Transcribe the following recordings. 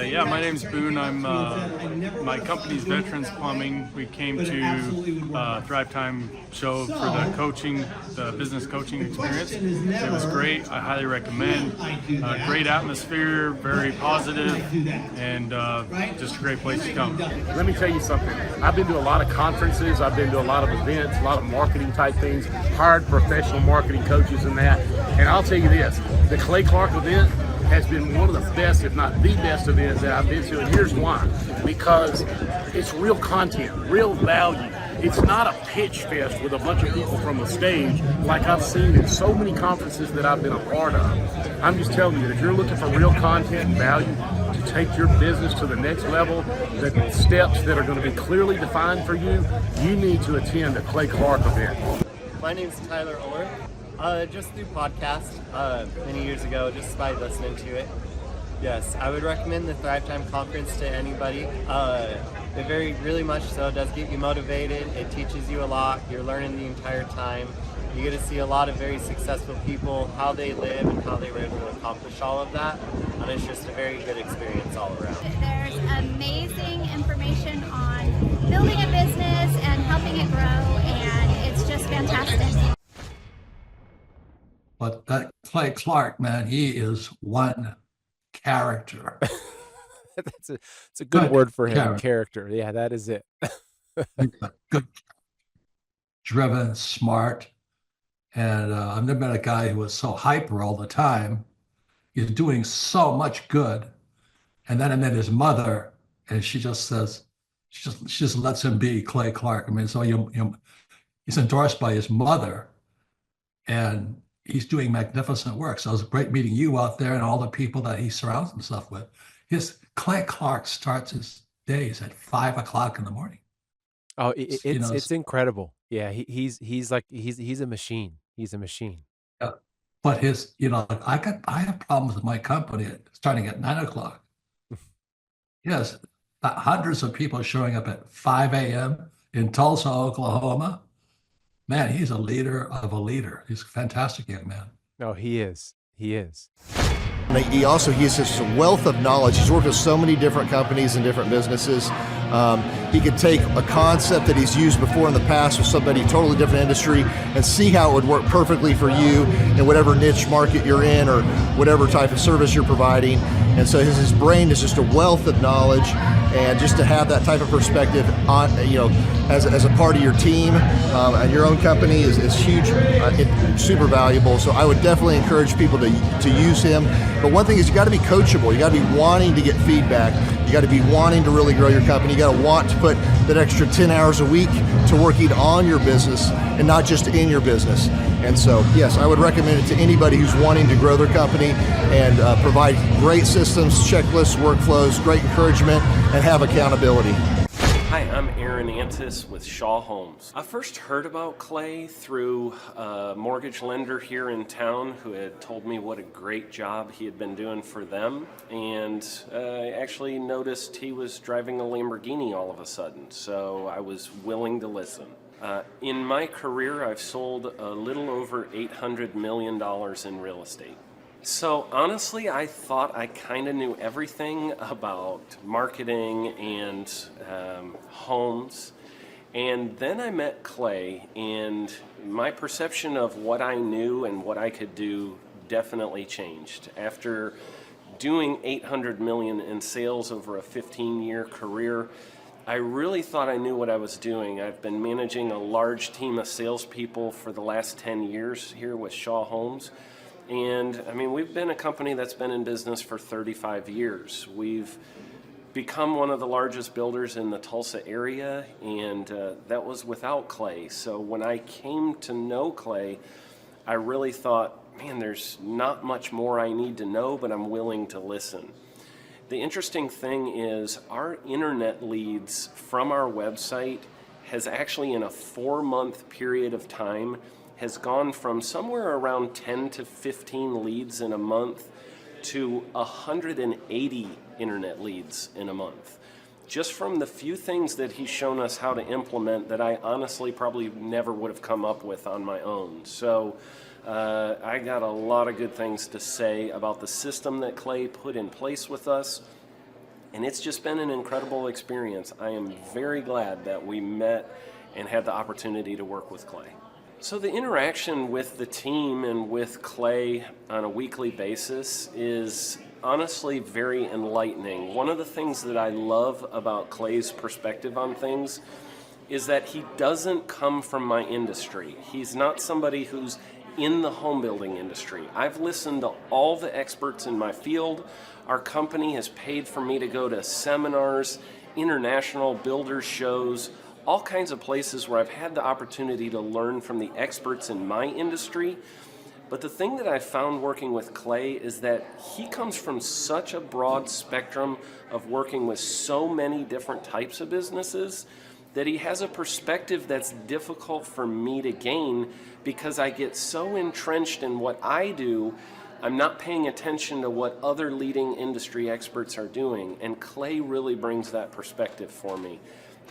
Yeah, my name's Boone. I'm my company's Veterans Plumbing. We came to Thrivetime show for the coaching, the business coaching experience. It was great. I highly recommend. Great atmosphere, very positive, and just a great place to come. Let me tell you something. I've been to a lot of conferences. I've been to a lot of events, a lot of marketing type things, hired professional marketing coaches and that. And I'll tell you this, the Clay Clark event has been one of the best, if not the best events that I've been to. And here's why. Because it's real content, real value. It's not a pitch fest with a bunch of people from the stage like I've seen in so many conferences that I've been a part of. I'm just telling you that if you're looking for real content and value to take your business to the next level, the steps that are going to be clearly defined for you, you need to attend a Clay Clark event. My name's Tyler Orr. Just through podcast many years ago, just by listening to it. Yes, I would recommend the Thrivetime conference to anybody. It really much so does get you motivated. It teaches you a lot. You're learning the entire time. You get to see a lot of very successful people, how they live and how they were able to accomplish all of that. And it's just a very good experience all around. There's amazing information on building a business and helping it grow, and it's just fantastic. But that Clay Clark, man, he is one character. It's a good word for him, character. Yeah, that is it. Good, driven, smart. And I've never met a guy who was so hyper all the time. He's doing so much good. And then I met his mother, and she just says, she just lets him be Clay Clark. I mean, so he's endorsed by his mother, and he's doing magnificent work. So it was great meeting you out there and all the people that he surrounds himself with. Clay Clark starts his days at 5 o'clock in the morning. Oh, it's incredible. Yeah, he's a machine. He's a machine. Yeah. But I have problems with my company starting at 9 o'clock. Yes, hundreds of people showing up at 5 a.m. in Tulsa, Oklahoma. Man, he's a leader of a leader. He's a fantastic young man. No, he is. He is. He has just a wealth of knowledge. He's worked with so many different companies and different businesses. He could take a concept that he's used before in the past with somebody totally different industry and see how it would work perfectly for you in whatever niche market you're in or whatever type of service you're providing. And so his brain is just a wealth of knowledge, and just to have that type of perspective on, as a part of your team and your own company is huge, super valuable. So I would definitely encourage people to use him. But one thing is, you got to be coachable. You got to be wanting to get feedback. You got to be wanting to really grow your company. You got to want to put that extra 10 hours a week to working on your business and not just in your business. And so, yes, I would recommend it to anybody who's wanting to grow their company and provide great systems, checklists, workflows, great encouragement, and have accountability. Hi, I'm Aaron Antis with Shaw Homes. I first heard about Clay through a mortgage lender here in town who had told me what a great job he had been doing for them, and I actually noticed he was driving a Lamborghini all of a sudden, so I was willing to listen. In my career, I've sold a little over $800 million in real estate. So honestly, I thought I kind of knew everything about marketing and homes. And then I met Clay, and my perception of what I knew and what I could do definitely changed. After doing $800 million in sales over a 15-year career, I really thought I knew what I was doing. I've been managing a large team of salespeople for the last 10 years here with Shaw Homes. And I mean, we've been a company that's been in business for 35 years. We've become one of the largest builders in the Tulsa area, and that was without Clay. So when I came to know Clay, I really thought, man, there's not much more I need to know, but I'm willing to listen. The interesting thing is our internet leads from our website has actually, in a 4-month period of time, has gone from somewhere around 10 to 15 leads in a month to 180 internet leads in a month. Just from the few things that he's shown us how to implement that I honestly probably never would have come up with on my own. So I got a lot of good things to say about the system that Clay put in place with us. And it's just been an incredible experience. I am very glad that we met and had the opportunity to work with Clay. So the interaction with the team and with Clay on a weekly basis is honestly very enlightening. One of the things that I love about Clay's perspective on things is that he doesn't come from my industry. He's not somebody who's in the home building industry. I've listened to all the experts in my field. Our company has paid for me to go to seminars, international builders shows, all kinds of places where I've had the opportunity to learn from the experts in my industry. But the thing that I found working with Clay is that he comes from such a broad spectrum of working with so many different types of businesses that he has a perspective that's difficult for me to gain because I get so entrenched in what I do, I'm not paying attention to what other leading industry experts are doing. And Clay really brings that perspective for me.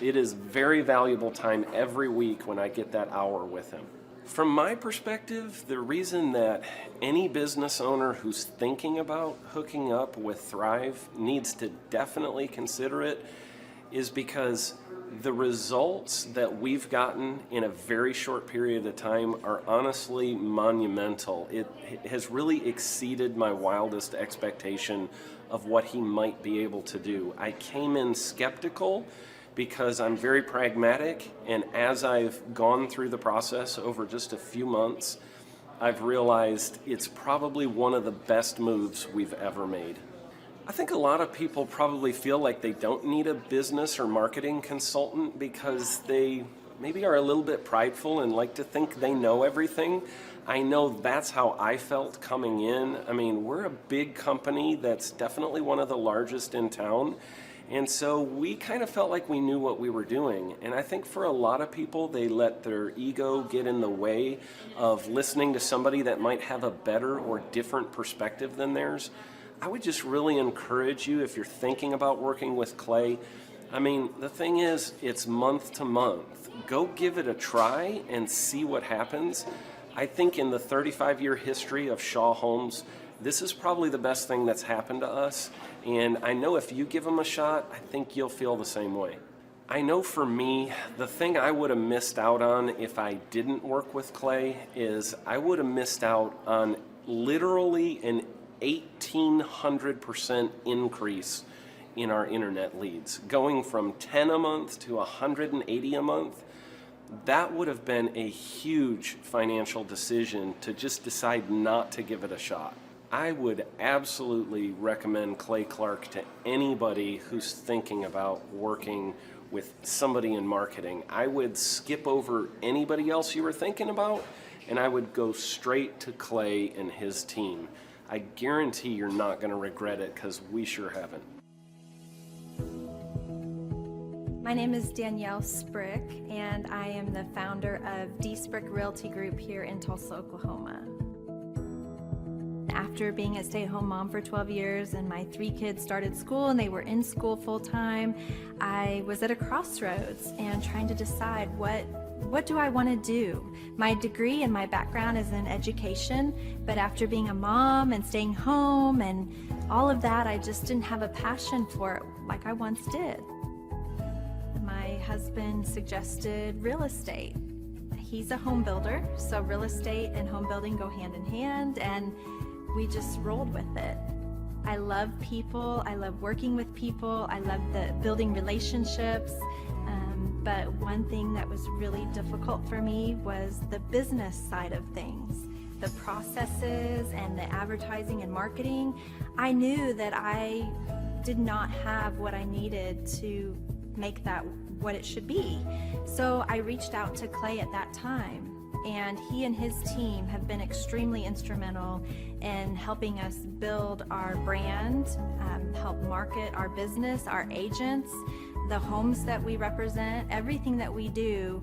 It is very valuable time every week when I get that hour with him. From my perspective, the reason that any business owner who's thinking about hooking up with Thrive needs to definitely consider it is because the results that we've gotten in a very short period of time are honestly monumental. It has really exceeded my wildest expectation of what he might be able to do. I came in skeptical because I'm very pragmatic, and as I've gone through the process over just a few months, I've realized it's probably one of the best moves we've ever made. I think a lot of people probably feel like they don't need a business or marketing consultant because they maybe are a little bit prideful and like to think they know everything. I know that's how I felt coming in. I mean, we're a big company that's definitely one of the largest in town. And so we kind of felt like we knew what we were doing. And I think for a lot of people, they let their ego get in the way of listening to somebody that might have a better or different perspective than theirs. I would just really encourage you, if you're thinking about working with Clay, I mean, the thing is, it's month to month. Go give it a try and see what happens. I think in the 35-year history of Shaw Homes, this is probably the best thing that's happened to us. And I know if you give them a shot, I think you'll feel the same way. I know for me, the thing I would have missed out on if I didn't work with Clay is I would have missed out on literally an 1,800% increase in our internet leads. Going from 10 a month to 180 a month, that would have been a huge financial decision to just decide not to give it a shot. I would absolutely recommend Clay Clark to anybody who's thinking about working with somebody in marketing. I would skip over anybody else you were thinking about, and I would go straight to Clay and his team. I guarantee you're not going to regret it because we sure haven't. My name is Danielle Sprick, and I am the founder of D Sprick Realty Group here in Tulsa, Oklahoma. After being a stay-at-home mom for 12 years and my 3 kids started school and they were in school full-time, I was at a crossroads and trying to decide what do I want to do? My degree and my background is in education, but after being a mom and staying home and all of that, I just didn't have a passion for it like I once did. My husband suggested real estate. He's a home builder, so real estate and home building go hand in hand, and we just rolled with it. I love people, I love working with people, I love building relationships. But one thing that was really difficult for me was the business side of things, the processes and the advertising and marketing. I knew that I did not have what I needed to make that what it should be. So I reached out to Clay at that time, and he and his team have been extremely instrumental in helping us build our brand, help market our business, our agents, the homes that we represent. Everything that we do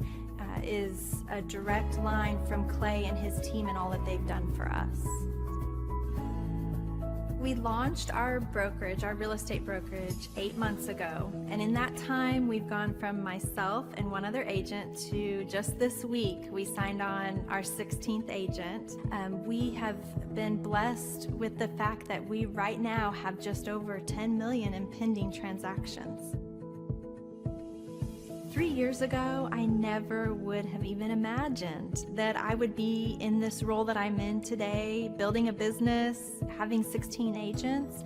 is a direct line from Clay and his team and all that they've done for us. We launched our brokerage, our real estate brokerage, 8 months ago. And in that time, we've gone from myself and one other agent to just this week, we signed on our 16th agent. We have been blessed with the fact that we right now have just over 10 million in pending transactions. 3 years ago, I never would have even imagined that I would be in this role that I'm in today, building a business, having 16 agents.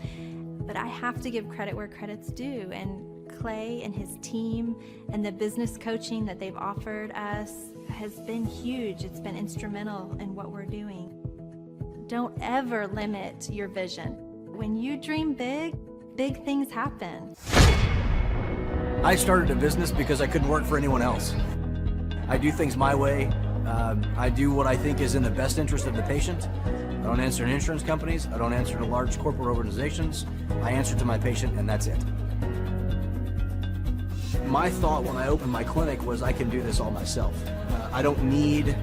But I have to give credit where credit's due. And Clay and his team and the business coaching that they've offered us has been huge. It's been instrumental in what we're doing. Don't ever limit your vision. When you dream big, big things happen. I started a business because I couldn't work for anyone else. I do things my way. I do what I think is in the best interest of the patient. I don't answer to insurance companies. I don't answer to large corporate organizations. I answer to my patient, and that's it. My thought when I opened my clinic was I can do this all myself. I don't need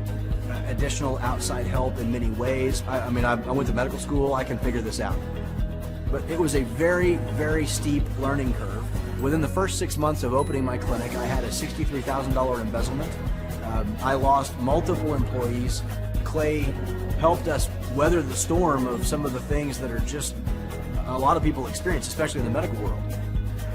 additional outside help in many ways. I went to medical school. I can figure this out. But it was a very, very steep learning curve. Within the first 6 months of opening my clinic, I had a $63,000 embezzlement. I lost multiple employees. Clay helped us weather the storm of some of the things that are just a lot of people experience, especially in the medical world.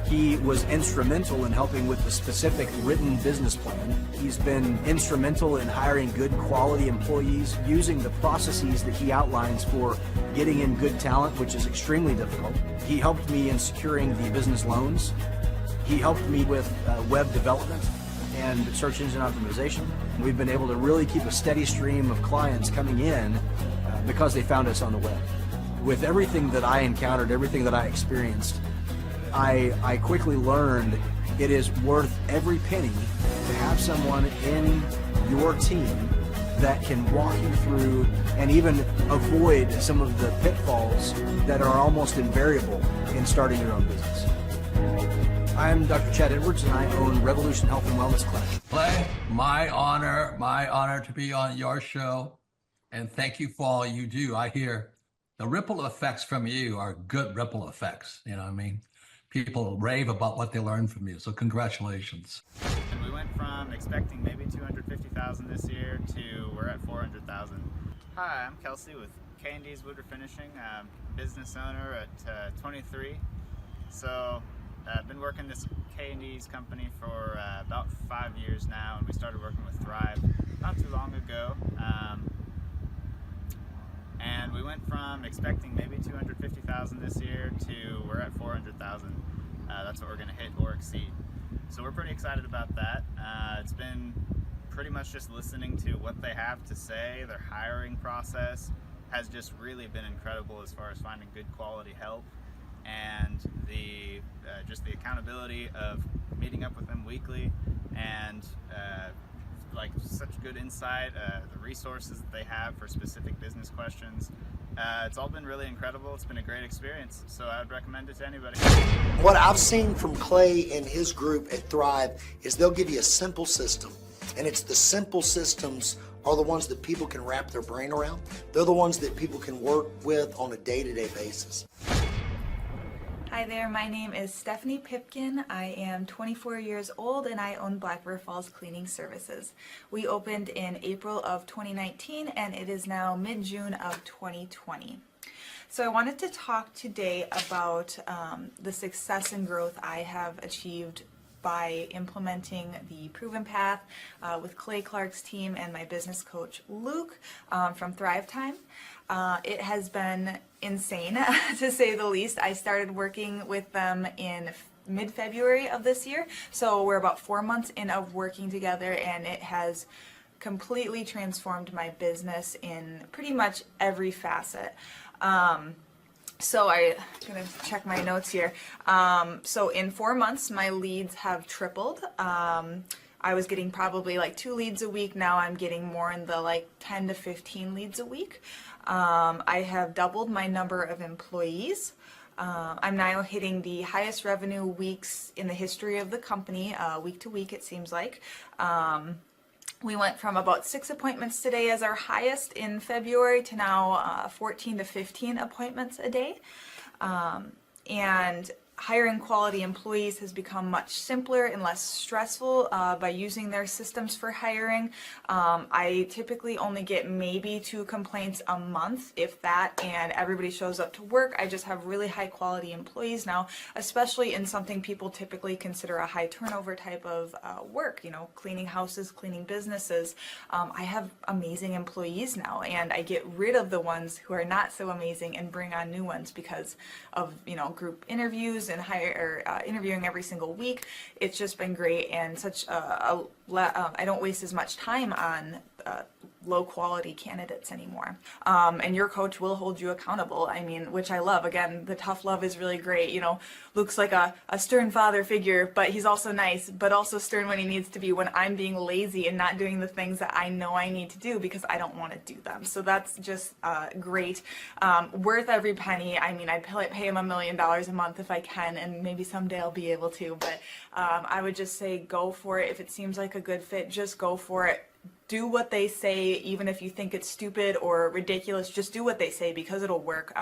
He was instrumental in helping with the specific written business plan. He's been instrumental in hiring good quality employees, using the processes that he outlines for getting in good talent, which is extremely difficult. He helped me in securing the business loans. He helped me with web development and search engine optimization. We've been able to really keep a steady stream of clients coming in because they found us on the web. With everything that I encountered, everything that I experienced, I quickly learned it is worth every penny to have someone in your team that can walk you through and even avoid some of the pitfalls that are almost invariable in starting your own business. I'm Dr. Chad Edwards, and I own Revolution Health and Wellness Clinic. Clay, my honor to be on your show, and thank you for all you do. I hear the ripple effects from you are good ripple effects, you know what I mean? People rave about what they learned from you, so congratulations. And we went from expecting maybe 250,000 this year to we're at 400,000. Hi, I'm Kelsey with K&D's Woodruff Finishing, business owner at 23. So I've been working this K&D's company for about 5 years now, and we started working with Thrive not too long ago. And we went from expecting maybe 250,000 this year to we're at 400,000. That's what we're going to hit or exceed. So we're pretty excited about that. It's been pretty much just listening to what they have to say. Their hiring process has just really been incredible as far as finding good quality help, and the just the accountability of meeting up with them weekly, and like such good insight, the resources that they have for specific business questions. It's all been really incredible. It's been a great experience, so I would recommend it to anybody. What I've seen from Clay and his group at Thrive is they'll give you a simple system, and it's the simple systems are the ones that people can wrap their brain around. They're the ones that people can work with on a day-to-day basis. Hi there, my name is Stephanie Pipkin. I am 24 years old and I own Black River Falls Cleaning Services. We opened in April of 2019 and it is now mid-June of 2020. So I wanted to talk today about the success and growth I have achieved by implementing the Proven Path with Clay Clark's team and my business coach Luke from Thrivetime. It has been insane to say the least. I started working with them in mid-February of this year, so we're about 4 months in of working together, and it has completely transformed my business in pretty much every facet. So I'm gonna check my notes here. So in 4 months, my leads have tripled. I was getting probably like 2 leads a week. Now I'm getting more in the like 10 to 15 leads a week. I have doubled my number of employees. I'm now hitting the highest revenue weeks in the history of the company, week to week it seems like. We went from about 6 appointments today as our highest in February to now 14 to 15 appointments a day. And hiring quality employees has become much simpler and less stressful by using their systems for hiring. I typically only get maybe 2 complaints a month, if that, and everybody shows up to work. I just have really high quality employees now, especially in something people typically consider a high turnover type of work, you know, cleaning houses, cleaning businesses. I have amazing employees now, and I get rid of the ones who are not so amazing and bring on new ones because of, you know, group interviews and interviewing every single week. It's just been great, and such I don't waste as much time on low quality candidates anymore. And your coach will hold you accountable. I mean, which I love. Again, the tough love is really great. You know, Luke's like a stern father figure, but he's also nice, but also stern when he needs to be, when I'm being lazy and not doing the things that I know I need to do because I don't want to do them. So that's just great. Worth every penny. I mean, I'd pay him $1 million a month if I can, and maybe someday I'll be able to, but I would just say go for it. If it seems like a good fit, just go for it. Do what they say, even if you think it's stupid or ridiculous. Just do what they say because it'll work.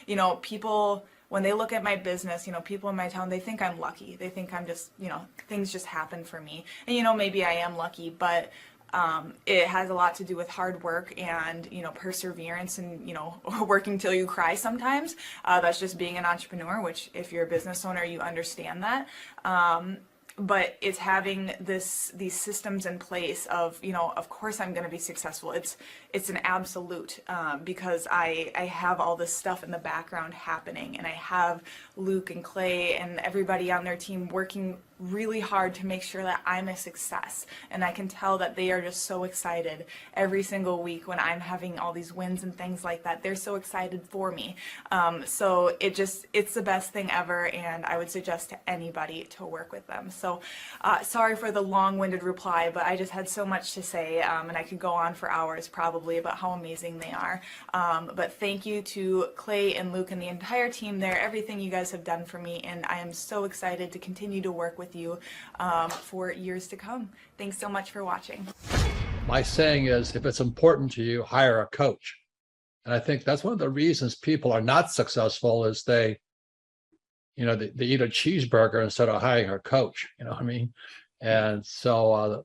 You know, people, when they look at my business, you know, people in my town, they think I'm lucky. They think I'm just, you know, things just happen for me. And, you know, maybe I am lucky, but it has a lot to do with hard work and, you know, perseverance and, you know, working till you cry sometimes. That's just being an entrepreneur, which if you're a business owner, you understand that. But it's having these systems in place of, you know, of course I'm going to be successful. It's an absolute because I have all this stuff in the background happening, and I have Luke and Clay and everybody on their team working really hard to make sure that I'm a success. And I can tell that they are just so excited every single week when I'm having all these wins and things like that. They're so excited for me. So it's the best thing ever, and I would suggest to anybody to work with them. So sorry for the long-winded reply, but I just had so much to say, and I could go on for hours probably about how amazing they are. But thank you to Clay and Luke and the entire team there, everything you guys have done for me, and I am so excited to continue to work with you for years to come. Thanks so much for watching. My saying is, if it's important to you, hire a coach. And I think that's one of the reasons people are not successful is they eat a cheeseburger instead of hiring a coach, you know what I mean? And so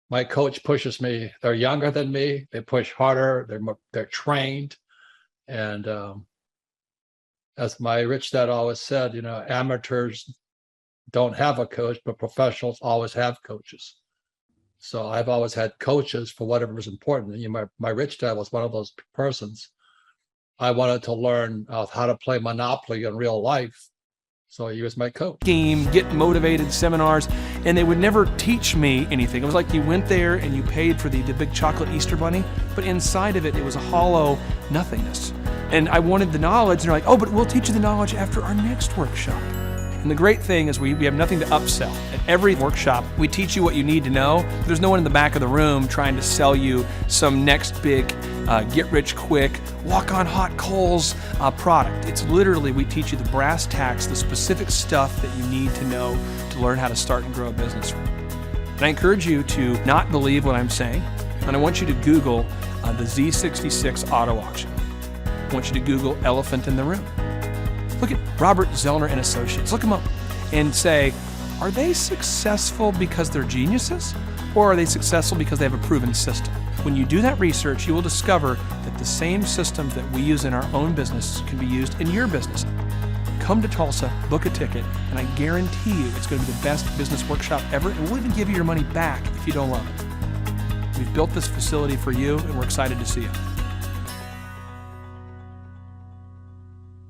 my coach pushes me. They're younger than me. They push harder. They're trained. And as my rich dad always said, you know, amateurs don't have a coach, but professionals always have coaches. So I've always had coaches for whatever was important. You know, my rich dad was one of those persons. I wanted to learn how to play Monopoly in real life. So he was my coach. Game, get motivated seminars, and they would never teach me anything. It was like you went there and you paid for the big chocolate Easter bunny, but inside of it, it was a hollow nothingness. And I wanted the knowledge, and they're like, oh, but we'll teach you the knowledge after our next workshop. And the great thing is we have nothing to upsell. At every workshop, we teach you what you need to know. There's no one in the back of the room trying to sell you some next big get-rich-quick, walk-on-hot coals product. It's literally, we teach you the brass tacks, the specific stuff that you need to know to learn how to start and grow a business. And I encourage you to not believe what I'm saying, and I want you to Google the Z66 auto auction. I want you to Google elephant in the room. Look at Robert Zellner and Associates. Look them up and say, are they successful because they're geniuses, or are they successful because they have a proven system? When you do that research, you will discover that the same systems that we use in our own business can be used in your business. Come to Tulsa, book a ticket, and I guarantee you it's going to be the best business workshop ever, and we'll even give you your money back if you don't love it. We've built this facility for you, and we're excited to see you.